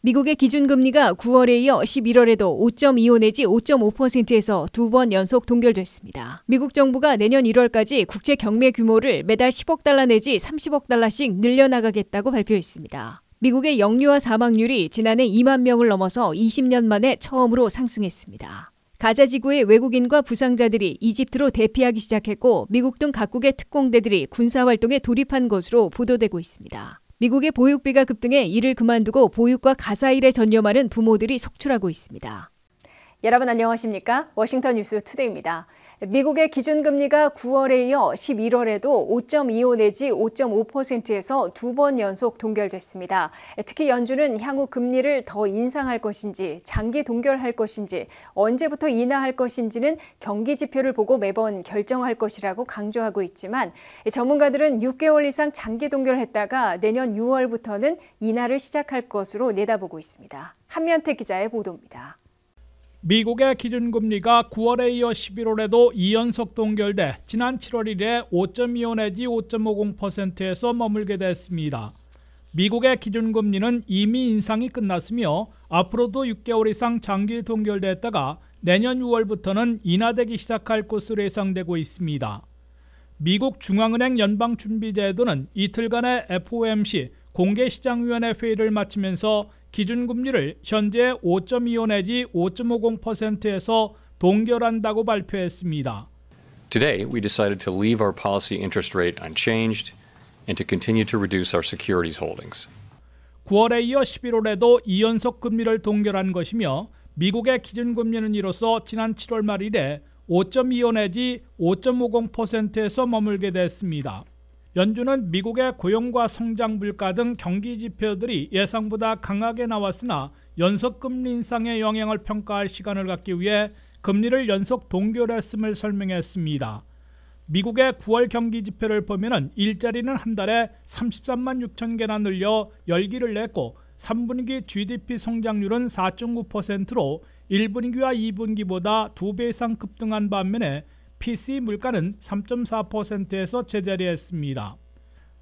미국의 기준금리가 9월에 이어 11월에도 5.25 내지 5.5%에서 두 번 연속 동결됐습니다. 미국 정부가 내년 1월까지 국채 경매 규모를 매달 10억 달러 내지 30억 달러씩 늘려나가겠다고 발표했습니다. 미국의 영유아 사망률이 지난해 2만 명을 넘어서 20년 만에 처음으로 상승했습니다. 가자 지구의 외국인과 부상자들이 이집트로 대피하기 시작했고 미국 등 각국의 특공대들이 군사활동에 돌입한 것으로 보도되고 있습니다. 미국의 보육비가 급등해 일을 그만두고 보육과 가사 일에 전념하는 부모들이 속출하고 있습니다. 여러분 안녕하십니까? 워싱턴 뉴스 투데이입니다. 미국의 기준금리가 9월에 이어 11월에도 5.25 내지 5.5%에서 두 번 연속 동결됐습니다. 특히 연준은 향후 금리를 더 인상할 것인지, 장기 동결할 것인지, 언제부터 인하할 것인지는 경기 지표를 보고 매번 결정할 것이라고 강조하고 있지만 전문가들은 6개월 이상 장기 동결했다가 내년 6월부터는 인하를 시작할 것으로 내다보고 있습니다. 한면태 기자의 보도입니다. 미국의 기준금리가 9월에 이어 11월에도 2연속 동결돼 지난 7월 1일에 5.25 내지 5.50%에서 머물게 됐습니다. 미국의 기준금리는 이미 인상이 끝났으며 앞으로도 6개월 이상 장기 동결됐다가 내년 6월부터는 인하되기 시작할 것으로 예상되고 있습니다. 미국 중앙은행 연방준비제도는 이틀간의 FOMC 공개시장위원회 회의를 마치면서 기준금리를 현재 5.25 내지 5.50%에서 동결한다고 발표했습니다. Today, we decided to leave our policy interest rate unchanged and to continue to reduce our securities holdings. 9월에 이어 11월에도 2연속 금리를 동결한 것이며 미국의 기준금리는 이로써 지난 7월 말 이래 5.25 내지 5.50%에서 머물게 됐습니다. 연준은 미국의 고용과 성장 물가 등 경기 지표들이 예상보다 강하게 나왔으나 연속 금리 인상의 영향을 평가할 시간을 갖기 위해 금리를 연속 동결했음을 설명했습니다. 미국의 9월 경기 지표를 보면 일자리는 한 달에 33만 6천 개나 늘려 열기를 냈고 3분기 GDP 성장률은 4.9%로 1분기와 2분기보다 2배 이상 급등한 반면에 PCE 물가는 3.4%에서 제자리했습니다.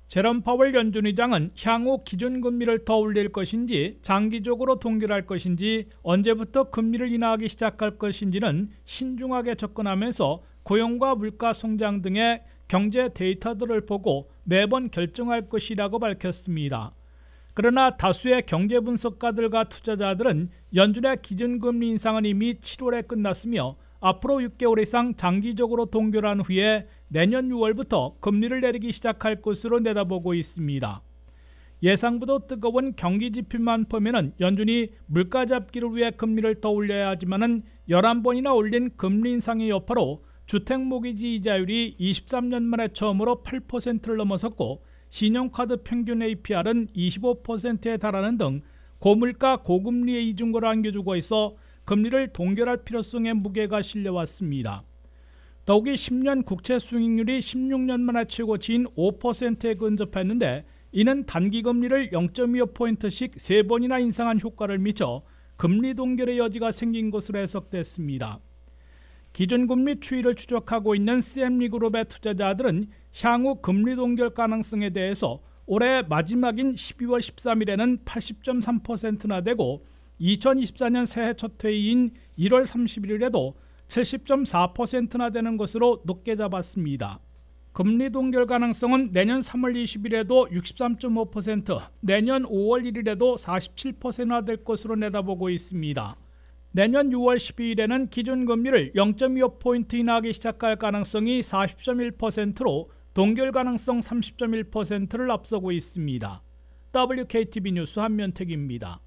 제롬 파월 연준 의장은 향후 기준금리를 더 올릴 것인지 장기적으로 동결할 것인지 언제부터 금리를 인하하기 시작할 것인지는 신중하게 접근하면서 고용과 물가 성장 등의 경제 데이터들을 보고 매번 결정할 것이라고 밝혔습니다. 그러나 다수의 경제 분석가들과 투자자들은 연준의 기준금리 인상은 이미 7월에 끝났으며 앞으로 6개월 이상 장기적으로 동결한 후에 내년 6월부터 금리를 내리기 시작할 것으로 내다보고 있습니다. 예상보다 뜨거운 경기 지표만 보면 연준이 물가 잡기를 위해 금리를 더 올려야 하지만 11번이나 올린 금리 인상의 여파로 주택모기지 이자율이 23년 만에 처음으로 8%를 넘어섰고 신용카드 평균 APR은 25%에 달하는 등 고물가 고금리의 이중고를 안겨주고 있어 금리를 동결할 필요성에 무게가 실려왔습니다. 더욱이 10년 국채 수익률이 16년 만에 최고치인 5%에 근접했는데 이는 단기금리를 0.25포인트씩 3번이나 인상한 효과를 미쳐 금리 동결의 여지가 생긴 것으로 해석됐습니다. 기준금리 추이를 추적하고 있는 CME 그룹의 투자자들은 향후 금리 동결 가능성에 대해서 올해 마지막인 12월 13일에는 80.3%나 되고 2024년 새해 첫 회의인 1월 31일에도 70.4%나 되는 것으로 높게 잡았습니다. 금리 동결 가능성은 내년 3월 20일에도 63.5%, 내년 5월 1일에도 47%나 될 것으로 내다보고 있습니다. 내년 6월 12일에는 기준금리를 0.25포인트 인하하기 시작할 가능성이 40.1%로 동결 가능성 30.1%를 앞서고 있습니다. WKTV 뉴스 한면택입니다.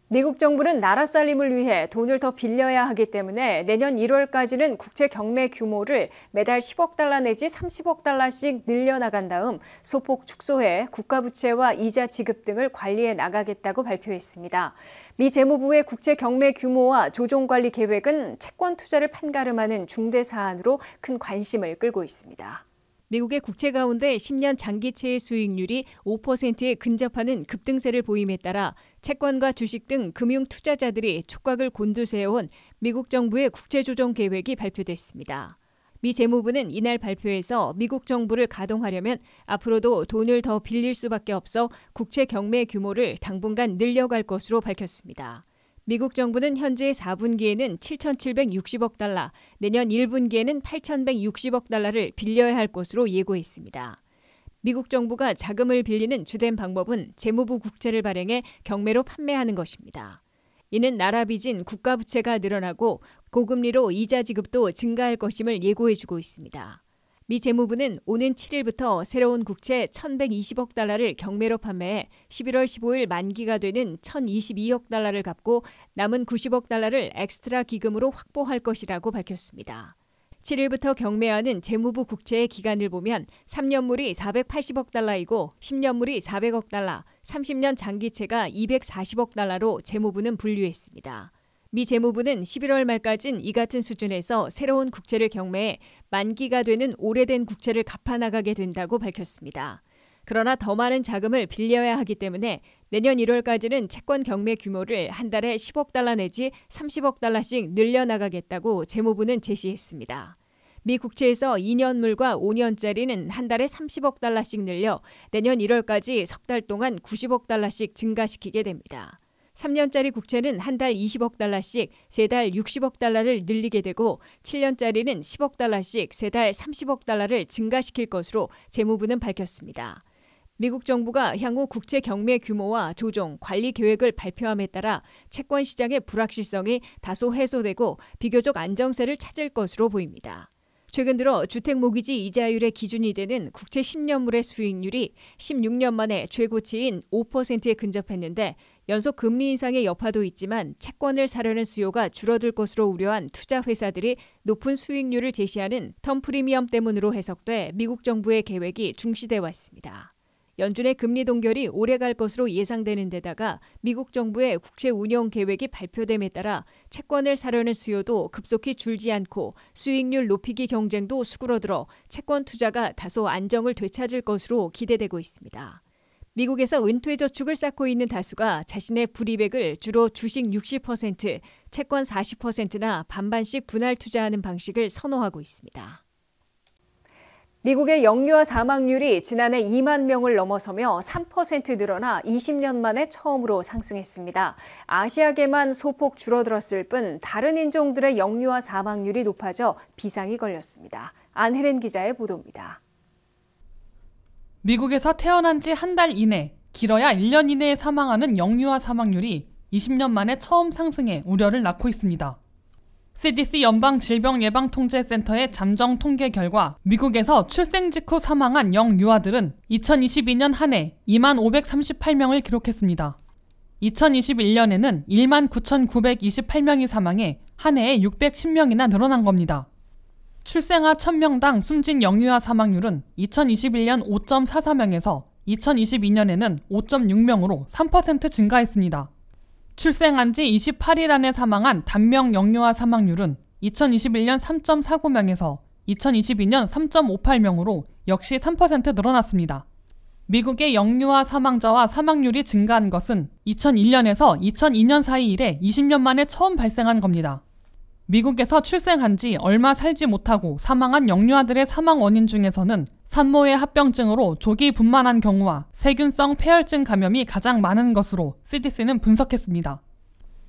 미국 정부는 나라 살림을 위해 돈을 더 빌려야 하기 때문에 내년 1월까지는 국채 경매 규모를 매달 10억 달러 내지 30억 달러씩 늘려나간 다음 소폭 축소해 국가부채와 이자 지급 등을 관리해 나가겠다고 발표했습니다. 미 재무부의 국채 경매 규모와 조정관리 계획은 채권 투자를 판가름하는 중대 사안으로 큰 관심을 끌고 있습니다. 미국의 국채 가운데 10년 장기채의 수익률이 5%에 근접하는 급등세를 보임에 따라 채권과 주식 등 금융 투자자들이 촉각을 곤두세워온 미국 정부의 국채 조정 계획이 발표됐습니다. 미 재무부는 이날 발표에서 미국 정부를 가동하려면 앞으로도 돈을 더 빌릴 수밖에 없어 국채 경매 규모를 당분간 늘려갈 것으로 밝혔습니다. 미국 정부는 현재 4분기에는 7,760억 달러, 내년 1분기에는 8,160억 달러를 빌려야 할 것으로 예고했습니다. 미국 정부가 자금을 빌리는 주된 방법은 재무부 국채를 발행해 경매로 판매하는 것입니다. 이는 나라 빚인 국가부채가 늘어나고 고금리로 이자 지급도 증가할 것임을 예고해주고 있습니다. 미 재무부는 오는 7일부터 새로운 국채 1,120억 달러를 경매로 판매해 11월 15일 만기가 되는 1,022억 달러를 갚고 남은 90억 달러를 엑스트라 기금으로 확보할 것이라고 밝혔습니다. 7일부터 경매하는 재무부 국채의 기간을 보면 3년물이 480억 달러이고 10년물이 400억 달러, 30년 장기채가 240억 달러로 재무부는 분류했습니다. 미 재무부는 11월 말까지는 이 같은 수준에서 새로운 국채를 경매해 만기가 되는 오래된 국채를 갚아나가게 된다고 밝혔습니다. 그러나 더 많은 자금을 빌려야 하기 때문에 내년 1월까지는 채권 경매 규모를 한 달에 10억 달러 내지 30억 달러씩 늘려나가겠다고 재무부는 제시했습니다. 미 국채에서 2년물과 5년짜리는 한 달에 30억 달러씩 늘려 내년 1월까지 석 달 동안 90억 달러씩 증가시키게 됩니다. 3년짜리 국채는 한 달 20억 달러씩 세 달 60억 달러를 늘리게 되고 7년짜리는 10억 달러씩 세 달 30억 달러를 증가시킬 것으로 재무부는 밝혔습니다. 미국 정부가 향후 국채 경매 규모와 조정, 관리 계획을 발표함에 따라 채권 시장의 불확실성이 다소 해소되고 비교적 안정세를 찾을 것으로 보입니다. 최근 들어 주택모기지 이자율의 기준이 되는 국채 10년물의 수익률이 16년 만에 최고치인 5%에 근접했는데 연속 금리 인상의 여파도 있지만 채권을 사려는 수요가 줄어들 것으로 우려한 투자 회사들이 높은 수익률을 제시하는 텀 프리미엄 때문으로 해석돼 미국 정부의 계획이 중시돼 왔습니다. 연준의 금리 동결이 오래 갈 것으로 예상되는 데다가 미국 정부의 국채 운용 계획이 발표됨에 따라 채권을 사려는 수요도 급속히 줄지 않고 수익률 높이기 경쟁도 수그러들어 채권 투자가 다소 안정을 되찾을 것으로 기대되고 있습니다. 미국에서 은퇴 저축을 쌓고 있는 다수가 자신의 불이백을 주로 주식 60%, 채권 40%나 반반씩 분할 투자하는 방식을 선호하고 있습니다. 미국의 영유아 사망률이 지난해 2만 명을 넘어서며 3% 늘어나 20년 만에 처음으로 상승했습니다. 아시아계만 소폭 줄어들었을 뿐 다른 인종들의 영유아 사망률이 높아져 비상이 걸렸습니다. 안혜린 기자의 보도입니다. 미국에서 태어난 지 한 달 이내, 길어야 1년 이내에 사망하는 영유아 사망률이 20년 만에 처음 상승해 우려를 낳고 있습니다. CDC 연방질병예방통제센터의 잠정 통계 결과 미국에서 출생 직후 사망한 영유아들은 2022년 한 해 2만 538명을 기록했습니다. 2021년에는 1만 9,928명이 사망해 한 해에 610명이나 늘어난 겁니다. 출생아 1000명당 숨진 영유아 사망률은 2021년 5.44명에서 2022년에는 5.6명으로 3% 증가했습니다. 출생한 지 28일 안에 사망한 단명 영유아 사망률은 2021년 3.49명에서 2022년 3.58명으로 역시 3% 늘어났습니다. 미국의 영유아 사망자와 사망률이 증가한 것은 2001년에서 2002년 사이 이래 20년 만에 처음 발생한 겁니다. 미국에서 출생한 지 얼마 살지 못하고 사망한 영유아들의 사망 원인 중에서는 산모의 합병증으로 조기 분만한 경우와 세균성 폐혈증 감염이 가장 많은 것으로 CDC는 분석했습니다.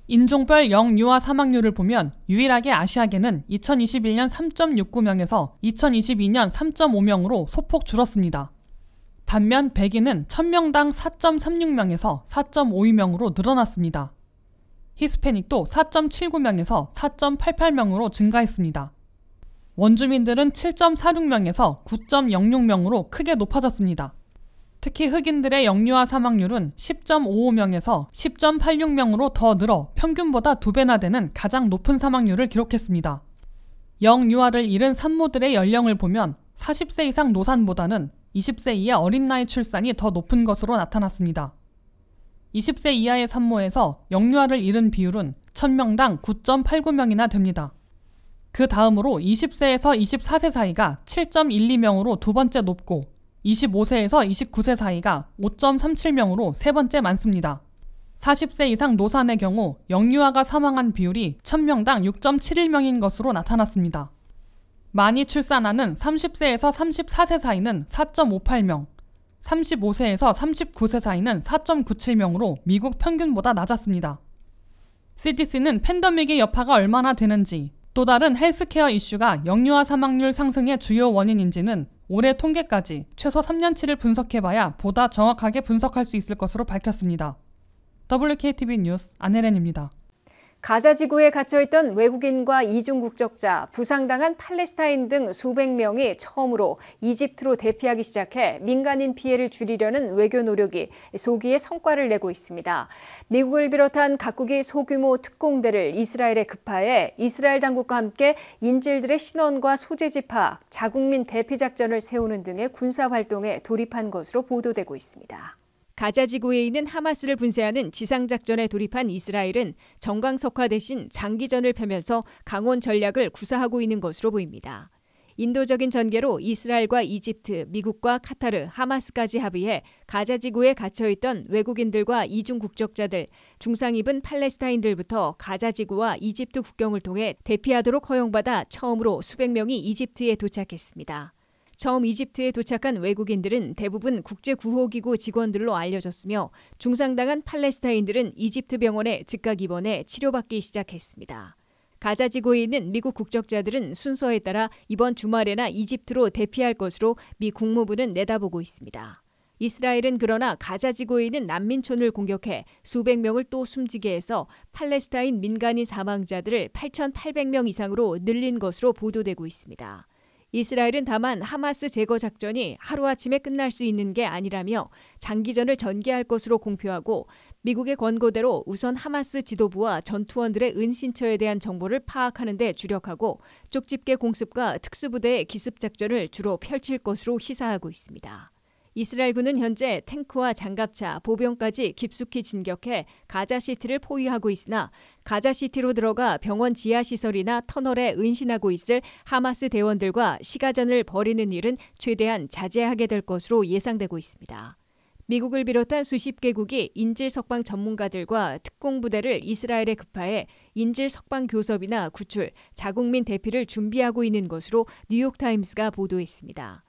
인종별 영유아 사망률을 보면 유일하게 아시아계는 2021년 3.69명에서 2022년 3.5명으로 소폭 줄었습니다. 반면 백인은 1000명당 4.36명에서 4.52명으로 늘어났습니다. 히스패닉도 4.79명에서 4.88명으로 증가했습니다. 원주민들은 7.46명에서 9.06명으로 크게 높아졌습니다. 특히 흑인들의 영유아 사망률은 10.55명에서 10.86명으로 더 늘어 평균보다 2배나 되는 가장 높은 사망률을 기록했습니다. 영유아를 잃은 산모들의 연령을 보면 40세 이상 노산보다는 20세 이하 어린 나이 출산이 더 높은 것으로 나타났습니다. 20세 이하의 산모에서 영유아를 잃은 비율은 1000명당 9.89명이나 됩니다. 그 다음으로 20세에서 24세 사이가 7.12명으로 두 번째 높고 25세에서 29세 사이가 5.37명으로 세 번째 많습니다. 40세 이상 노산의 경우 영유아가 사망한 비율이 1000명당 6.71명인 것으로 나타났습니다. 많이 출산하는 30세에서 34세 사이는 4.58명, 35세에서 39세 사이는 4.97명으로 미국 평균보다 낮았습니다. CDC는 팬데믹의 여파가 얼마나 되는지, 또 다른 헬스케어 이슈가 영유아 사망률 상승의 주요 원인인지는 올해 통계까지 최소 3년치를 분석해봐야 보다 정확하게 분석할 수 있을 것으로 밝혔습니다. WKTV 뉴스 안혜렌입니다. 가자 지구에 갇혀있던 외국인과 이중 국적자, 부상당한 팔레스타인 등 수백 명이 처음으로 이집트로 대피하기 시작해 민간인 피해를 줄이려는 외교 노력이 소기의 성과를 내고 있습니다. 미국을 비롯한 각국이 소규모 특공대를 이스라엘에 급파해 이스라엘 당국과 함께 인질들의 신원과 소재지 파악, 자국민 대피 작전을 세우는 등의 군사활동에 돌입한 것으로 보도되고 있습니다. 가자 지구에 있는 하마스를 분쇄하는 지상작전에 돌입한 이스라엘은 정광석화 대신 장기전을 펴면서 강원 전략을 구사하고 있는 것으로 보입니다. 인도적인 전개로 이스라엘과 이집트, 미국과 카타르, 하마스까지 합의해 가자 지구에 갇혀있던 외국인들과 이중 국적자들, 중상 입은 팔레스타인들부터 가자 지구와 이집트 국경을 통해 대피하도록 허용받아 처음으로 수백 명이 이집트에 도착했습니다. 처음 이집트에 도착한 외국인들은 대부분 국제구호기구 직원들로 알려졌으며 중상당한 팔레스타인들은 이집트 병원에 즉각 입원해 치료받기 시작했습니다. 가자 지구에 있는 미국 국적자들은 순서에 따라 이번 주말에나 이집트로 대피할 것으로 미 국무부는 내다보고 있습니다. 이스라엘은 그러나 가자 지구에 있는 난민촌을 공격해 수백 명을 또 숨지게 해서 팔레스타인 민간인 사망자들을 8,800명 이상으로 늘린 것으로 보도되고 있습니다. 이스라엘은 다만 하마스 제거 작전이 하루아침에 끝날 수 있는 게 아니라며 장기전을 전개할 것으로 공표하고 미국의 권고대로 우선 하마스 지도부와 전투원들의 은신처에 대한 정보를 파악하는 데 주력하고 쪽집게 공습과 특수부대의 기습 작전을 주로 펼칠 것으로 시사하고 있습니다. 이스라엘군은 현재 탱크와 장갑차, 보병까지 깊숙이 진격해 가자시티를 포위하고 있으나 가자시티로 들어가 병원 지하시설이나 터널에 은신하고 있을 하마스 대원들과 시가전을 벌이는 일은 최대한 자제하게 될 것으로 예상되고 있습니다. 미국을 비롯한 수십 개국이 인질 석방 전문가들과 특공부대를 이스라엘에 급파해 인질 석방 교섭이나 구출, 자국민 대피를 준비하고 있는 것으로 뉴욕타임스가 보도했습니다.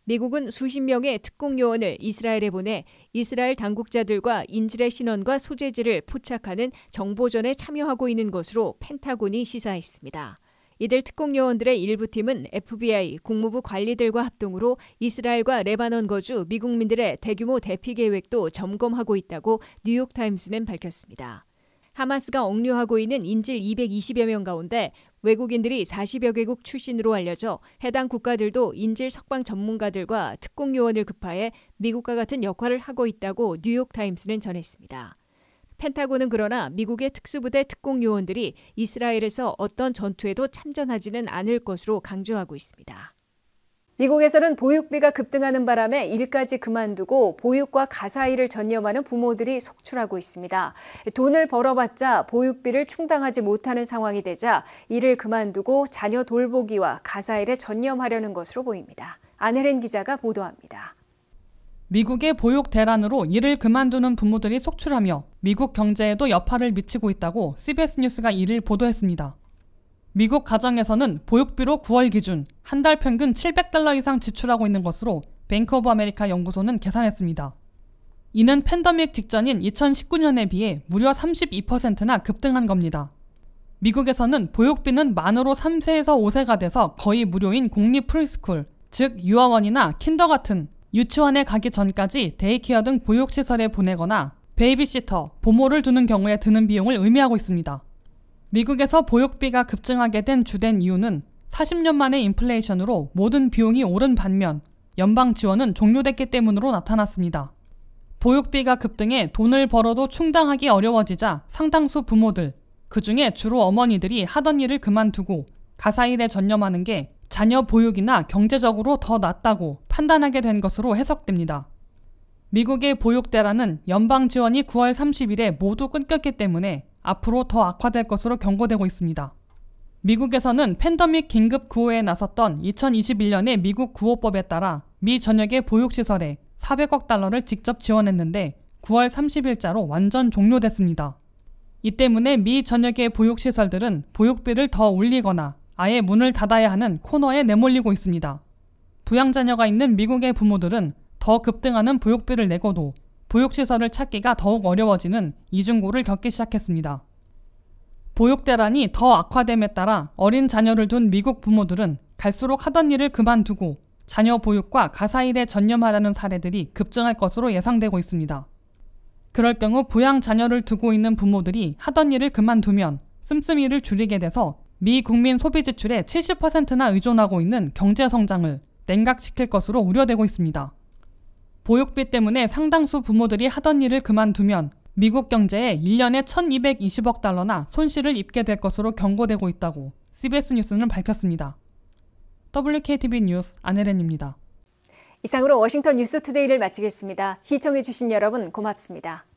미국은 수십 명의 특공요원을 이스라엘에 보내 이스라엘 당국자들과 인질의 신원과 소재지를 포착하는 정보전에 참여하고 있는 것으로 펜타곤이 시사했습니다. 이들 특공요원들의 일부 팀은 FBI, 국무부 관리들과 합동으로 이스라엘과 레바논 거주 미국민들의 대규모 대피 계획도 점검하고 있다고 뉴욕타임스는 밝혔습니다. 하마스가 억류하고 있는 인질 220여 명 가운데 외국인들이 40여 개국 출신으로 알려져 해당 국가들도 인질 석방 전문가들과 특공요원을 급파해 미국과 같은 역할을 하고 있다고 뉴욕타임스는 전했습니다. 펜타곤은 그러나 미국의 특수부대 특공요원들이 이스라엘에서 어떤 전투에도 참전하지는 않을 것으로 강조하고 있습니다. 미국에서는 보육비가 급등하는 바람에 일까지 그만두고 보육과 가사일을 전념하는 부모들이 속출하고 있습니다. 돈을 벌어봤자 보육비를 충당하지 못하는 상황이 되자 일을 그만두고 자녀 돌보기와 가사일에 전념하려는 것으로 보입니다. 안혜렌 기자가 보도합니다. 미국의 보육 대란으로 일을 그만두는 부모들이 속출하며 미국 경제에도 여파를 미치고 있다고 CBS 뉴스가 이를 보도했습니다. 미국 가정에서는 보육비로 9월 기준 한 달 평균 $700 이상 지출하고 있는 것으로 뱅크 오브 아메리카 연구소는 계산했습니다. 이는 팬데믹 직전인 2019년에 비해 무려 32%나 급등한 겁니다. 미국에서는 보육비는 만으로 3세에서 5세가 돼서 거의 무료인 공립 프리스쿨, 즉 유아원이나 킨더가튼, 유치원에 가기 전까지 데이케어 등 보육시설에 보내거나 베이비시터, 보모를 두는 경우에 드는 비용을 의미하고 있습니다. 미국에서 보육비가 급증하게 된 주된 이유는 40년 만의 인플레이션으로 모든 비용이 오른 반면 연방 지원은 종료됐기 때문으로 나타났습니다. 보육비가 급등해 돈을 벌어도 충당하기 어려워지자 상당수 부모들, 그중에 주로 어머니들이 하던 일을 그만두고 가사일에 전념하는 게 자녀 보육이나 경제적으로 더 낫다고 판단하게 된 것으로 해석됩니다. 미국의 보육 대란은 연방 지원이 9월 30일에 모두 끊겼기 때문에 앞으로 더 악화될 것으로 경고되고 있습니다. 미국에서는 팬데믹 긴급 구호에 나섰던 2021년의 미국 구호법에 따라 미 전역의 보육시설에 400억 달러를 직접 지원했는데 9월 30일자로 완전 종료됐습니다. 이 때문에 미 전역의 보육시설들은 보육비를 더 올리거나 아예 문을 닫아야 하는 코너에 내몰리고 있습니다. 부양자녀가 있는 미국의 부모들은 더 급등하는 보육비를 내고도 보육시설을 찾기가 더욱 어려워지는 이중고를 겪기 시작했습니다. 보육 대란이 더 악화됨에 따라 어린 자녀를 둔 미국 부모들은 갈수록 하던 일을 그만두고 자녀 보육과 가사일에 전념하려는 사례들이 급증할 것으로 예상되고 있습니다. 그럴 경우 부양 자녀를 두고 있는 부모들이 하던 일을 그만두면 씀씀이를 줄이게 돼서 미 국민 소비 지출의 70%나 의존하고 있는 경제 성장을 냉각시킬 것으로 우려되고 있습니다. 보육비 때문에 상당수 부모들이 하던 일을 그만두면 미국 경제에 1년에 1,220억 달러나 손실을 입게 될 것으로 경고되고 있다고 CBS 뉴스는 밝혔습니다. WKTV 뉴스 안혜린입니다. 이상으로 워싱턴 뉴스투데이를 마치겠습니다. 시청해주신 여러분 고맙습니다.